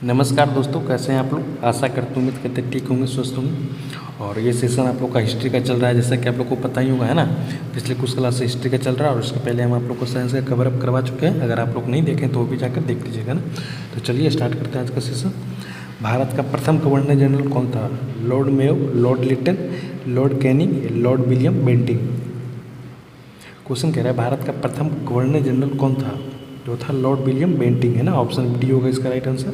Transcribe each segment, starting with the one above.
नमस्कार दोस्तों, कैसे हैं आप लोग। आशा करता हूँ उम्मीद करते ठीक होंगे, स्वस्थ होंगे। और ये सेशन आप लोग का हिस्ट्री का चल रहा है, जैसा कि आप लोग को पता ही होगा, है ना। पिछले कुछ क्लास से हिस्ट्री का चल रहा है और उसके पहले हम आप लोग को साइंस का कवर अप करवा चुके हैं। अगर आप लोग नहीं देखें तो वो भी जाकर देख लीजिएगा ना। तो चलिए स्टार्ट करते हैं आज का सेशन। भारत का प्रथम गवर्नर जनरल कौन था? Lord Mayo, Lord Lytton, Lord Canning, Lord William Bentinck. Question कह रहा है भारत का प्रथम गवर्नर जनरल कौन था? जो था लॉर्ड विलियम बेंटिंग, है ना। ऑप्शन डी होगा इसका राइट आंसर।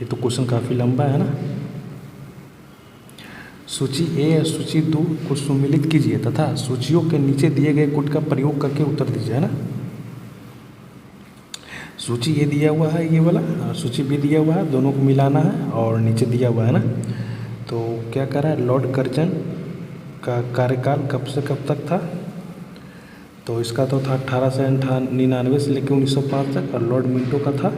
ये तो क्वेश्चन काफ़ी लंबा है ना। सूची ए या सूची 2 को सुमिलित कीजिए तथा सूचियों के नीचे दिए गए गुट का प्रयोग करके उत्तर दीजिए, है ना। सूची ए दिया हुआ है ये वाला, और सूची बी दिया हुआ है, दोनों को मिलाना है और नीचे दिया हुआ है ना। तो क्या कर रहा है, लॉर्ड कर्जन का कार्यकाल कब से कब तक था? तो इसका तो था 1899 से लेकर 1905 तक, और लॉर्ड मिंटो का था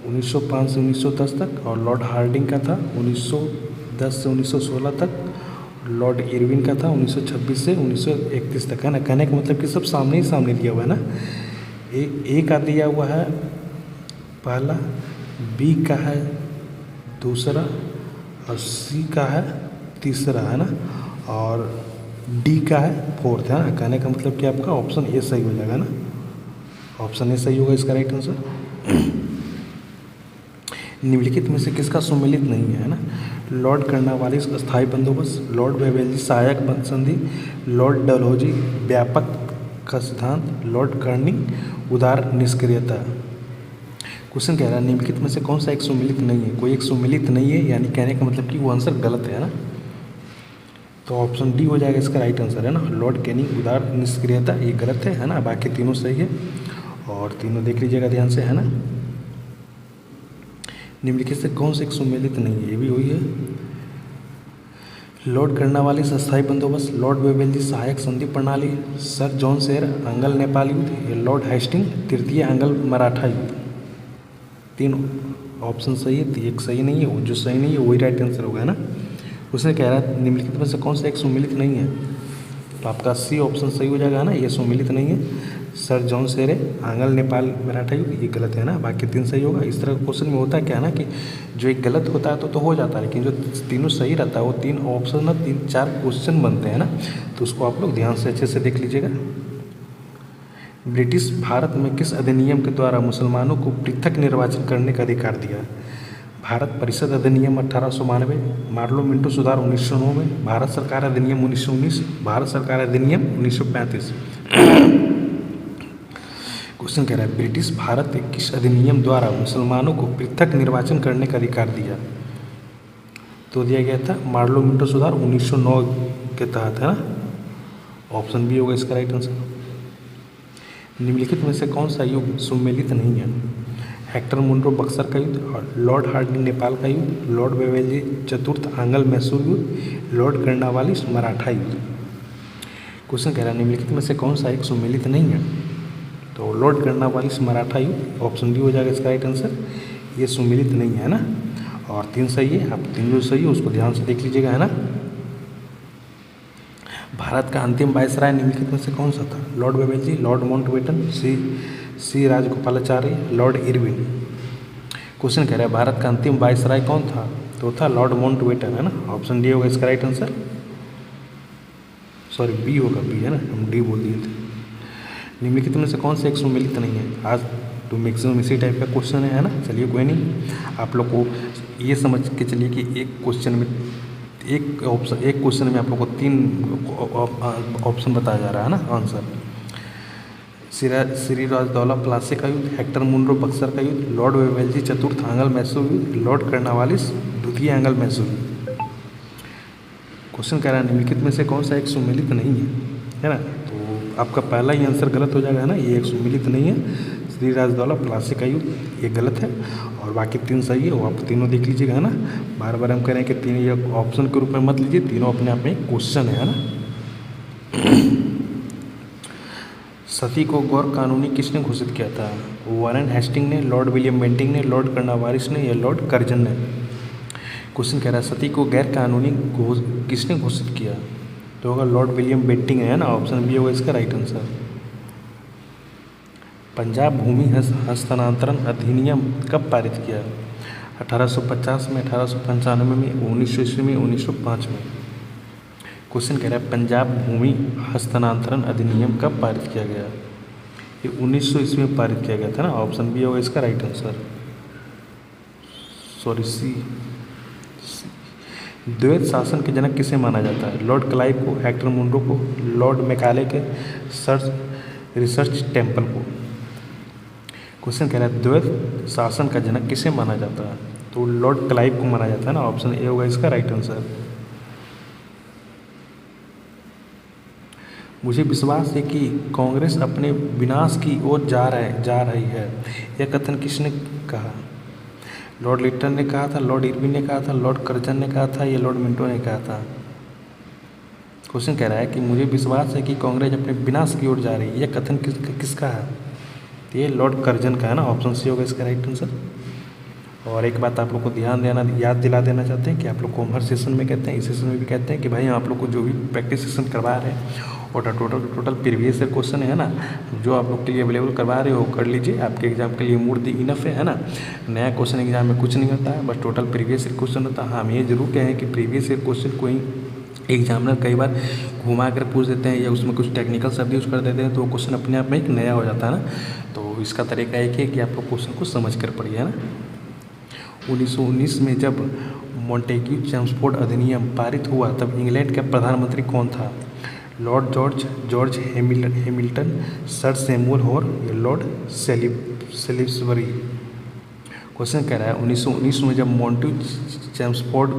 1905 से 1910 तक, और लॉर्ड हार्डिंग का था 1910 से 1916 तक, लॉर्ड इरविन का था 1926 से 1931 तक, है ना। कहने का मतलब कि सब सामने ही सामने दिया हुआ है ना। ए का दिया हुआ है पहला, बी का है दूसरा, और सी का है तीसरा, है ना, और डी का है फोर्थ, है ना। कहने का मतलब कि आपका ऑप्शन ए सही हो जाएगा ना। ऑप्शन ए सही होगा इसका राइट आंसर। निम्नलिखित में से किसका सुमेलित नहीं है ना? लॉर्ड कर्नवालिस स्थायी बंदोबस्त, लॉर्ड वेवेल्ली सहायक संधि, लॉर्ड डलहौजी व्यापक का सिद्धांत, लॉर्ड कर्निंग उदार निष्क्रियता। क्वेश्चन कह रहा है निम्नलिखित में से कौन सा एक सुमेलित नहीं है? कोई एक सुमेलित नहीं है, यानी कहने का मतलब कि वो आंसर गलत है ना। तो ऑप्शन डी हो जाएगा इसका राइट आंसर, है ना। लॉर्ड कैनिंग उदार निष्क्रियता ये गलत है ना। बाकी तीनों सही है और तीनों देख लीजिएगा ध्यान से, है ना। निम्नलिखित से कौन से एक सुमेलित नहीं है? ये भी वही है। लॉर्ड कर्नवालिस अस्थायी बंदोबस्त, लॉर्ड वेवेल्ली सहायक संधि प्रणाली, सर जॉन शेर अंगल नेपाल युद्ध, या लॉर्ड हेस्टिंग तृतीय अंगल मराठा युद्ध। तीन ऑप्शन सही है, एक सही नहीं है। वो जो सही नहीं है वही राइट आंसर होगा, है ना। उसने कह रहा है निम्नलिखित में से कौन सा एक सुमेलित नहीं है? तो आपका सी ऑप्शन सही हो जाएगा, है ना। ये सुमेलित नहीं है। सर जॉन शेरे आंगल नेपाल मराठा युद्ध ये गलत है ना। बाकी तीन सही होगा। इस तरह क्वेश्चन में होता है क्या है ना कि जो एक गलत होता है तो हो जाता है, लेकिन जो तीनों सही रहता है वो तीन ऑप्शन ना 3-4 क्वेश्चन बनते हैं ना। तो उसको आप लोग ध्यान से अच्छे से देख लीजिएगा। ब्रिटिश भारत में किस अधिनियम के द्वारा मुसलमानों को पृथक निर्वाचन करने का अधिकार दिया? भारत परिषद अधिनियम 1892, मार्लो मिंटो सुधार 1909, भारत सरकार अधिनियम 1919, भारत सरकार अधिनियम 1935। क्वेश्चन कह रहा है ब्रिटिश भारत के किस अधिनियम द्वारा मुसलमानों को पृथक निर्वाचन करने का अधिकार दिया? तो दिया गया था मार्लो मिंटो सुधार 1909 के तहत, है ना। ऑप्शन बी होगा इसका राइट आंसर। निम्नलिखित में से कौन सा युद्ध सुमेलित नहीं है? हेक्टर मुंडो बक्सर का युद्ध, और लॉर्ड हार्डिंग नेपाल का युद्ध, लॉर्ड वेवेल्ली चतुर्थ आंगल मैसूर युद्ध, लॉर्ड कर्नवालिस मराठा युद्ध। क्वेश्चन कह रहा है निम्नलिखित में से कौन सा एक सुमेलित नहीं है? तो लॉर्ड कर्नवालिस मराठा युद्ध, ऑप्शन डी हो जाएगा इसका राइट आंसर। ये सुमेलित नहीं है ना। और तीन सही है। आप तीन जो सही है उसको ध्यान से देख लीजिएगा, है ना। भारत का अंतिम वायसराय निम्नलिखित में से कौन सा था? लॉर्ड वेवेल्ली, लॉर्ड माउंटबेटन, सी राजगोपालाचारी, लॉर्ड इरविन। क्वेश्चन कह रहा है भारत का अंतिम वायसराय कौन था? तो था लॉर्ड माउंटबेटन, है ना। ऑप्शन डी होगा इसका राइट आंसर। सॉरी बी होगा, बी, है ना, हम डी बोल दिए थे। निम्नलिखित में से कौन सा एक सुमेलित नहीं है? आज तो मैक्सिमम इसी टाइप का क्वेश्चन है ना। चलिए कोई नहीं, आप लोग को ये समझ के चलिए कि एक क्वेश्चन में एक क्वेश्चन में आप लोग को 3 ऑप्शन बताया जा रहा है ना आंसर। श्री राजदौला प्लासी का युद्ध, हेक्टर मुंडो बक्सर का युद्ध, लॉर्ड वेवेल्ली चतुर्थ आंगल मैसूर युद्ध, लॉर्ड कर्नवालिस द्वितीय आंगल मैसूर युद्ध। क्वेश्चन कह रहा है निम्नलिखित में से कौन सा एक सुमेलित नहीं है ना। तो आपका पहला ही आंसर गलत हो जाएगा, है ना। ये एक सुमेलित नहीं है। श्री राजदौला प्लासी का युद्ध ये गलत है, और बाकी तीन सही है। वो आप तीनों देख लीजिएगा, है ना। बार बार हम कह रहे हैं कि तीन ये ऑप्शन के रूप में मत लीजिए, तीनों अपने आप में क्वेश्चन है ना। सती को गैर कानूनी किसने घोषित किया था? वारेन हेस्टिंग ने, लॉर्ड विलियम बेंटिंग ने, लॉर्ड कर्नवालिस ने, या लॉर्ड कर्जन ने। क्वेश्चन कह रहा है सती को गैर कानूनी किसने घोषित किया? तो होगा लॉर्ड विलियम बेंटिंग, है ना। ऑप्शन बी होगा इसका राइट आंसर। पंजाब भूमि हस्तांतरण अधिनियम कब पारित किया? 1850 में, 1895 में, 1900 ईस्वी में, 1905 में। क्वेश्चन कह रहा है पंजाब भूमि हस्तांतरण अधिनियम कब पारित किया गया? ये 1900 ईस्वी में पारित किया गया था ना। ऑप्शन बी होगा इसका राइट आंसर। सॉरी, सी। द्वैत शासन के जनक किसे माना जाता है? लॉर्ड क्लाइव को, हेक्टर मुंडो को, लॉर्ड मैकाले के, सर रिचर्ड टेम्पल को। क्वेश्चन कह रहा है द्वैत शासन का जनक किसे माना जाता है? तो लॉर्ड क्लाइव को माना जाता है ना। ऑप्शन ए होगा इसका राइट आंसर। मुझे विश्वास है कि कांग्रेस अपने विनाश की ओर जा रही है, यह कथन किसने कहा? लॉर्ड लिटन ने कहा था, लॉर्ड इरविन ने कहा था, लॉर्ड कर्जन ने कहा था, या लॉर्ड मिंटो ने कहा था? क्वेश्चन कह रहा है कि मुझे विश्वास है कि कांग्रेस अपने विनाश की ओर जा रही है, यह कथन किसका है? ये लॉर्ड कर्जन का है ना। ऑप्शन सी होगा इसका राइट आंसर। और एक बात आप लोग को याद दिला देना चाहते हैं कि आप लोग को हम हर सेशन में कहते हैं, इस सेशन में भी कहते हैं कि भाई आप लोग को जो भी प्रैक्टिस सेशन करवा रहे हैं और टोटल प्रीवियस ईयर क्वेश्चन है ना, जो आप लोग के लिए अवेलेबल करवा रहे हो कर लीजिए। आपके एग्जाम के लिए मूड इनफ है ना। नया क्वेश्चन एग्जाम में कुछ नहीं होता है, बस टोटल प्रीवियस ईयर क्वेश्चन होता है। हाँ, हम ये जरूर कहें कि प्रीवियस ईयर क्वेश्चन कोई एग्जामिनर कई बार घुमा कर पूछ देते हैं या उसमें कुछ टेक्निकल शब्द यूज़ कर देते हैं, तो क्वेश्चन अपने आप में एक नया हो जाता है ना। तो इसका तरीका एक है कि आप लोग क्वेश्चन को समझ कर पढ़िए, है ना। 1919 में जब मॉन्टेग्यू चेम्सफोर्ड अधिनियम पारित हुआ तब इंग्लैंड का प्रधानमंत्री कौन था? Lord George Hamilton, sir Samuel होर या लॉर्ड सेलिसबरी? क्वेश्चन कह रहा है 1919 में जब मॉन्टेग्यू चेम्सफोर्ड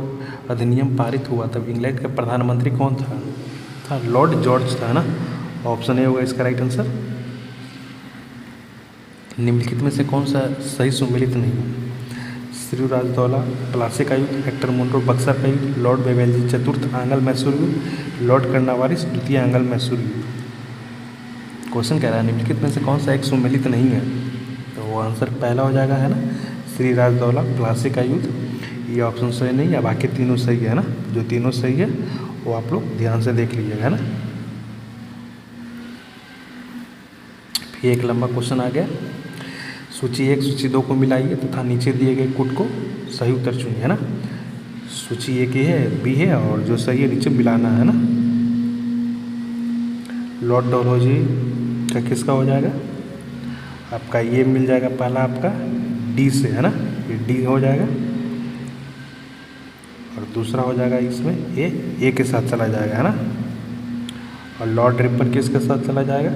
अधिनियम पारित हुआ तब इंग्लैंड का प्रधानमंत्री कौन था? लॉर्ड जॉर्ज था ना। ऑप्शन ए होगा इसका राइट आंसर। निम्नलिखित में से कौन सा सही सुमेलित नहीं है? श्रीराजदौला, प्लासी का युद्ध, हेक्टर मुंडो बक्सर का युद्ध, लॉर्ड बेवेल्जी चतुर्थ आंग्ल मैसूर युद्ध, लॉर्ड कर्नवालिस द्वितीय आंग्ल मैसूर युद्ध। क्वेश्चन कह रहा है निम्नलिखित में से कौन सा एक सुमेलित नहीं है? तो वो आंसर पहला हो जाएगा, है ना, श्रीराजदौला प्लासी का युद्ध। ये ऑप्शन सही नहीं है, बाकी तीनों सही है ना। जो तीनों सही है वो आप लोग ध्यान से देख लीजिएगा, है ना। फिर एक लंबा क्वेश्चन आ गया। सूची 1 सूची 2 को मिलाइए तथा नीचे दिए गए कोड को सही उत्तर चुनिए, है ना। सूची 1 ये है, बी है, और जो सही है नीचे मिलाना है ना। लॉर्ड डलहौजी का किसका हो जाएगा? आपका ये मिल जाएगा पहला आपका डी से, है ना। ये डी हो जाएगा और दूसरा हो जाएगा इसमें ए के साथ चला जाएगा, है ना। और लॉर्ड रिपर किसके साथ चला जाएगा?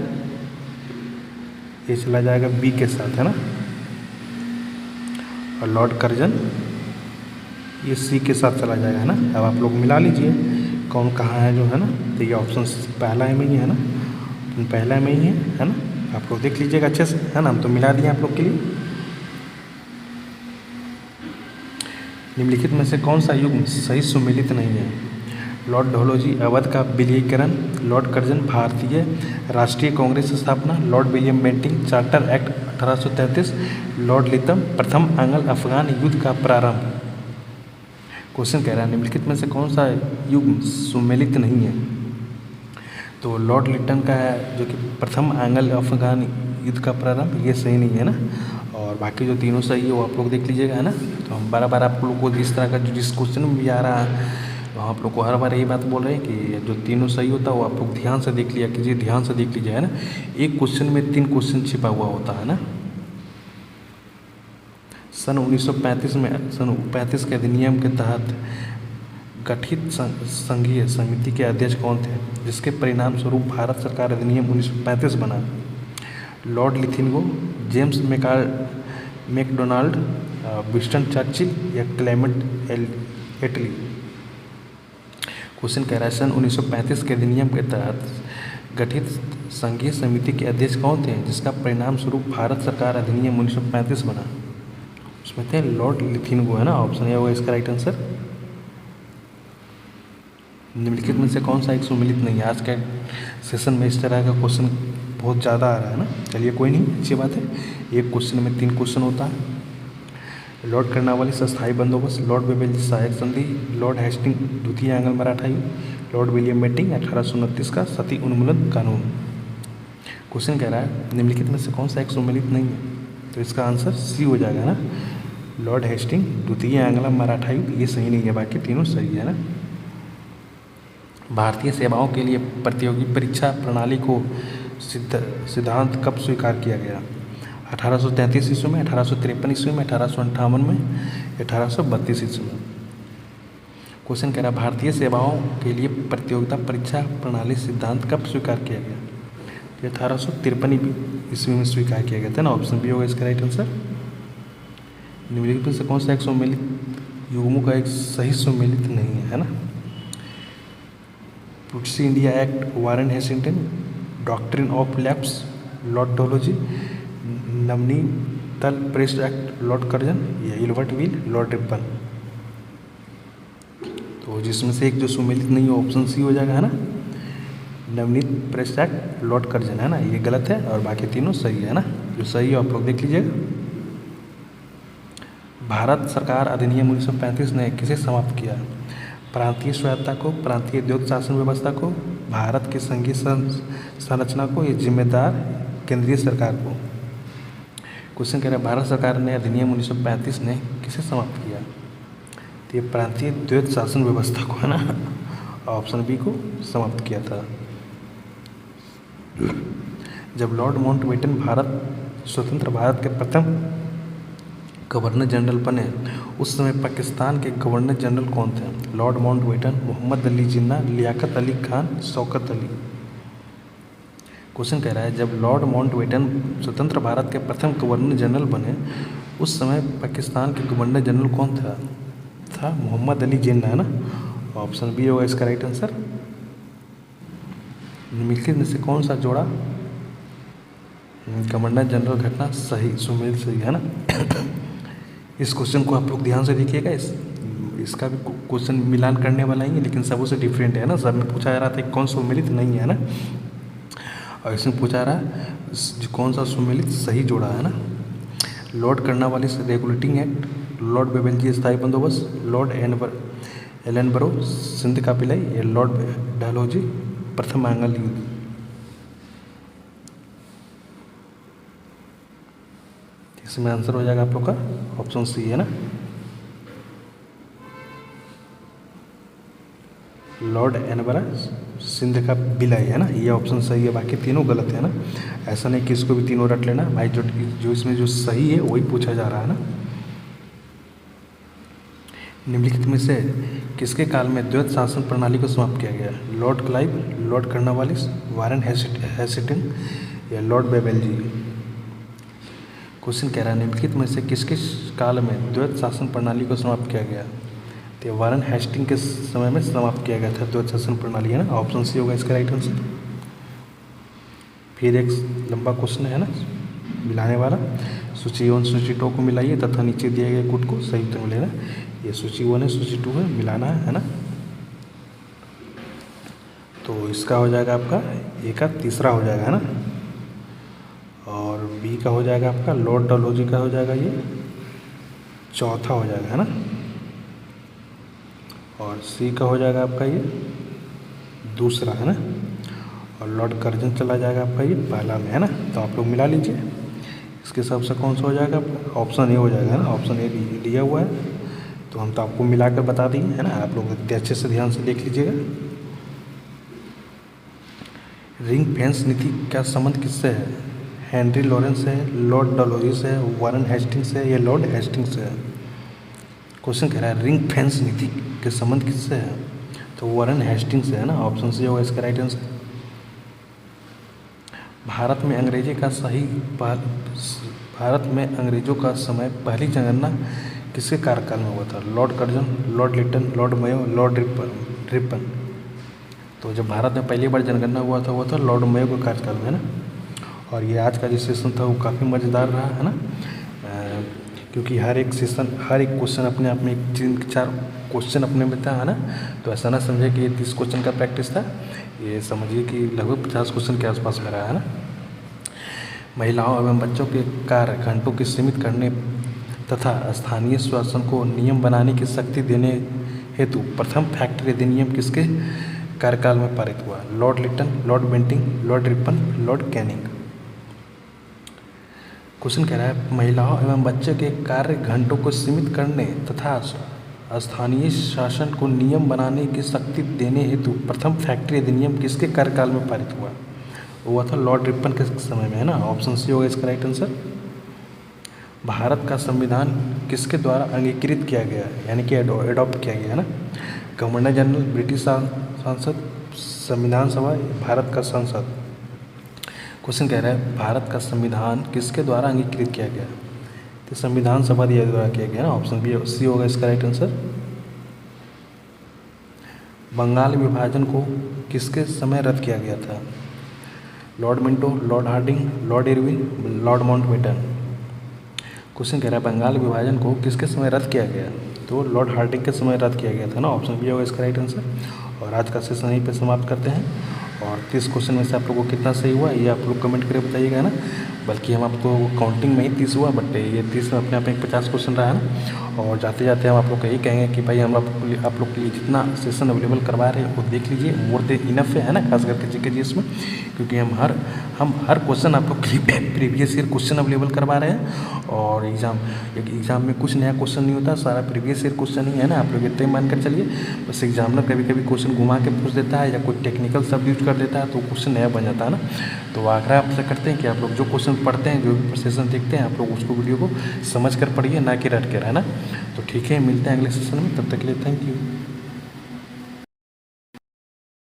ये चला जाएगा बी के साथ, है ना। और लॉर्ड कर्जन ये सी के साथ चला जाएगा, है ना। अब आप लोग मिला लीजिए कौन कहाँ है जो, है ना। तो ये ऑप्शन पहला में ही है ना, पहला में ही है ना। आप लोग देख लीजिएगा अच्छे से, है ना। हम तो मिला दिए आप लोग के लिए। निम्नलिखित में से कौन सा युग्म सही सुमेलित नहीं है? लॉर्ड डलहौजी अवध का विलयीकरण, लॉर्ड कर्जन भारतीय राष्ट्रीय कांग्रेस स्थापना, Lord William Bentinck charter act 1833, Lord लिथम प्रथम एंग्लो अफगान युद्ध का प्रारंभ। क्वेश्चन कह रहा है निम्नलिखित में से कौन सा युग्म सुमेलित नहीं है? तो लॉर्ड लिटन का है जो कि प्रथम एंग्लो अफगान युद्ध का प्रारंभ, ये सही नहीं है ना। और बाकी जो तीनों सही है वो आप लोग देख लीजिएगा, है ना। तो हम बार आप लोग को जिस तरह का जिस क्वेश्चन में भी आ रहा है तो आप लोग को हर बार यही बात बोल रहे हैं कि जो तीनों सही होता है वो आप लोग ध्यान से देख लिया कीजिए, ध्यान से देख लीजिए, है ना। एक क्वेश्चन में 3 क्वेश्चन छिपा हुआ होता है ना। सन 1935 के अधिनियम के तहत गठित संघीय समिति के अध्यक्ष कौन थे जिसके परिणाम स्वरूप भारत सरकार अधिनियम 1935 बना? लॉर्ड लिथिनगो, जेम्स मैकडोनाल्ड, विंस्टन चर्चिल या क्लेमेंट एटली? क्वेश्चन कह रहा है सन 1935 के अधिनियम के तहत गठित संघीय समिति के अध्यक्ष कौन थे जिसका परिणाम स्वरूप भारत सरकार अधिनियम 1935 बना? उसमें थे लॉर्ड लिथिनगो, है ना। ऑप्शन ए होगा इसका राइट आंसर। निम्नलिखित में से कौन सा एक सुमेलित नहीं है? आज के सेशन में इस तरह का क्वेश्चन बहुत ज़्यादा आ रहा है ना। चलिए कोई नहीं, अच्छी बात है। एक क्वेश्चन में 3 क्वेश्चन होता है। लॉर्ड कर्नवालिस स्थायी बंदोबस्त, लॉर्ड बेवेल्जी सहायक संधि, लॉर्ड हेस्टिंग द्वितीय एंग्लो मराठा युद्ध, लॉर्ड विलियम बेंटिंग 1829 का सती उन्मूलन कानून। क्वेश्चन कह रहा है निम्नलिखित में से कौन सा एक सुमेलित नहीं है, तो इसका आंसर सी हो जाएगा ना, लॉर्ड हेस्टिंग, द्वितीय एंग्लो मराठा युद्ध, ये सही नहीं है, बाकी तीनों सही है ना। भारतीय सेवाओं के लिए प्रतियोगी परीक्षा प्रणाली को सिद्धांत कब स्वीकार किया गया, 1833 ईस्वी में, 1853 ईस्वी में, 1858 में, 1832 ईस्वी में। क्वेश्चन कह रहा है भारतीय सेवाओं के लिए प्रतियोगिता परीक्षा प्रणाली सिद्धांत कब स्वीकार किया गया, तो 1853 ईस्वी में स्वीकार किया गया था ना, ऑप्शन बी होगा इसका राइट आंसर। निम्नलिखित में से कौन सा एक सुमेलित युग्मों का एक सही सुमेलित नहीं है ना, Pitt's India act, Warren Hastings, doctrine of lapse, Lord Dalhousie, नवनीत प्रेस एक्ट, लॉर्ड कर्जन, या इल्बर्ट विल, लॉर्ड रिपन। तो जिसमें से एक जो सुमेलित नहीं है ऑप्शन सी हो जाएगा है ना, Navneet press act, Lord Curzon है ना, ये गलत है और बाकी तीनों सही है ना। जो सही है आप लोग देख लीजिएगा। भारत सरकार अधिनियम 1935 ने किसे समाप्त किया, प्रांतीय स्वायत्ता को, प्रांतीय द्वैत शासन व्यवस्था को, भारत की संघीय संरचना को, या जिम्मेदार केंद्रीय सरकार को। क्वेश्चन कह रहा है भारत सरकार ने अधिनियम 1935 ने किसे समाप्त किया, तो ये प्रांतीय द्वैत शासन व्यवस्था को है ना, ऑप्शन बी को समाप्त किया था। जब लॉर्ड माउंटबेटन स्वतंत्र भारत के प्रथम गवर्नर जनरल बने उस समय पाकिस्तान के गवर्नर जनरल कौन थे, Lord Mountbatten, Mohammad Ali Jinnah, Liaquat Ali Khan, Shaukat Ali. Question कह रहा है जब लॉर्ड माउंटबेटन स्वतंत्र भारत के प्रथम गवर्नर जनरल बने उस समय पाकिस्तान के गवर्नर जनरल कौन था मोहम्मद अली जिन्ना है ना, ऑप्शन बी होगा इसका राइट आंसर। निम्नलिखित में से कौन सा जोड़ा गवर्नर जनरल घटना सही सुमेलित सही है ना। इस क्वेश्चन को आप लोग ध्यान से देखिएगा, इसका भी क्वेश्चन मिलान करने वाला ही है लेकिन सबों से डिफरेंट है ना। सब में पूछा जा रहा था कि कौन सुमेलित नहीं है ना, और इसमें पूछा रहा है कौन सा सुमेलित सही जोड़ा है ना। Lord Cornwallis regulating act, Lord बेवेल्जी स्थायी बंदोबस्त, लॉर्ड एलनबरो सिंध का विलय, या लॉर्ड डलहौजी प्रथम आंग्ल युद्ध। इसमें आंसर हो जाएगा आप लोग का ऑप्शन सी है ना, लॉर्ड एनबरा सिंध का विलय है ना, ये ऑप्शन सही है, बाकी तीनों गलत है ना। ऐसा नहीं कि इसको भी तीनों रट लेना भाई, जो इसमें जो सही है वही पूछा जा रहा है ना। निम्नलिखित में से किसके काल में द्वैत शासन प्रणाली को समाप्त किया गया, Lord Clive, Lord Cornwallis, Warren Hastings, या लॉर्ड बेवेल्जी। क्वेश्चन कह रहा है निम्नलिखित में से किस किस काल में द्वैत शासन प्रणाली को समाप्त किया गया, तो वारेन हेस्टिंग के समय में समाप्त किया गया था द्वैत शासन प्रणाली है ना, ऑप्शन सी होगा इसका राइट आंसर। फिर एक लंबा क्वेश्चन है ना मिलाने वाला, सूची 1 सूची 2 को मिलाइए तथा नीचे दिए गए गुट को सही उत्तर मिलेगा। ये सूची 1 है सूची 2 है, मिलाना है ना। तो इसका हो जाएगा आपका ए का तीसरा हो जाएगा है ना, और बी का हो जाएगा आपका लॉर्ड डलहौजी का हो जाएगा ये चौथा हो जाएगा है ना, और सी का हो जाएगा आपका ये दूसरा है ना, और लॉर्ड कर्जन चला जाएगा आपका ये पहला में है ना। तो आप लोग मिला लीजिए, इसके हिसाब से कौन सा हो जाएगा आपका, ऑप्शन ए हो जाएगा है ना, ऑप्शन ए दिया हुआ है तो हम तो आपको मिलाकर बता दिए है ना, आप लोग अच्छे से ध्यान से देख लीजिएगा। रिंग फेंस नीति का संबंध किससे है, हेनरी लॉरेंस से, लॉर्ड डलहौजी से, वारेन हेस्टिंग्स से, या लॉर्ड हेस्टिंग्स से। क्वेश्चन कह रहा है रिंग फेंस नीति के संबंध किससे है, तो वारेन हेस्टिंग्स से है ना, ऑप्शन सी होगा इसका राइट आंसर। भारत में अंग्रेजों का समय पहली जनगणना किसके कार्यकाल में हुआ था, Lord Curzon, Lord Lytton, Lord Mayo, Lord Ripon. तो जब भारत में पहली बार जनगणना हुआ था लॉर्ड मेयो के कार्यकाल में है ना। और ये आज का जो सेशन था वो काफ़ी मज़ेदार रहा है ना, क्योंकि हर एक क्वेश्चन अपने आप में 3-4 क्वेश्चन अपने में था है ना। तो ऐसा ना समझे कि ये 30 क्वेश्चन का प्रैक्टिस था, ये समझिए कि लगभग 50 क्वेश्चन के आसपास में रहा है ना। महिलाओं एवं बच्चों के कार्य घंटों की सीमित करने तथा स्थानीय शासन को नियम बनाने की शक्ति देने हेतु प्रथम फैक्ट्री अधिनियम किसके कार्यकाल में पारित हुआ, Lord Lytton, Lord Bentinck, Lord Ripon, Lord Canning. Question कह रहा है महिलाओं एवं बच्चे के कार्य घंटों को सीमित करने तथा स्थानीय शासन को नियम बनाने की शक्ति देने हेतु प्रथम फैक्ट्री अधिनियम किसके कार्यकाल में पारित हुआ? हुआ था लॉर्ड रिपन के समय में, है ना। ऑप्शन सी होगा इसका राइट आंसर। भारत का संविधान किसके द्वारा अंगीकृत किया गया, यानी कि एडॉप्ट किया गया, है ना। गवर्नर जनरल, ब्रिटिश संसद, संविधान सभा, भारत का संसद। क्वेश्चन कह रहा है भारत का संविधान किसके द्वारा अंगीकृत किया गया? तो संविधान सभा द्वारा किया गया ना। ऑप्शन बी सी होगा इसका राइट आंसर। बंगाल विभाजन को किसके समय रद्द किया गया था? Lord Minto, Lord Hardinge, Lord Irwin, Lord Mountbatten. Question कह रहा है बंगाल विभाजन को किसके समय रद्द किया गया? तो लॉर्ड हार्डिंग के समय रद्द किया गया था ना। ऑप्शन बी होगा इसका राइट आंसर। और आज का सेशन यहीं पे समाप्त करते हैं। और 30 क्वेश्चन में से आप लोगों को कितना सही हुआ ये आप लोग कमेंट करके बताइएगा ना। बल्कि हम आपको काउंटिंग में ही 30 हुआ, बट ये 30 में अपने आप में 50 क्वेश्चन रहा है ना। और जाते जाते हम आप लोग को यही कहेंगे कि भाई हम आप लोग के लिए जितना सेशन अवेलेबल करवा रहे हैं वो देख लीजिए, मोर देन इनफ है ना, खास करके जीके जीएस में। क्योंकि हम हर क्वेश्चन आप लोग के लिए प्रीवियस ईयर क्वेश्चन अवेलेबल करवा रहे हैं। और एग्जाम में कुछ नया क्वेश्चन नहीं होता, सारा प्रीवियस ईयर क्वेश्चन ही है ना। आप लोग इतना ही मानकर चलिए। बस एग्जामिनर कभी कभी क्वेश्चन घुमा के पूछ देता है या कोई टेक्निकल शब्द यूज कर देता है तो क्वेश्चन नया बन जाता है ना। तो आग्रह आपसे करते हैं कि आप लोग जो क्वेश्चन पढ़ते हैं, जो भी सेशन देखते हैं, आप लोग उसको वीडियो को समझ कर पढ़िए, ना कि रट कर, है ना। तो ठीक है, मिलते हैं अगले सेशन में, तब तक के लिए थैंक यू।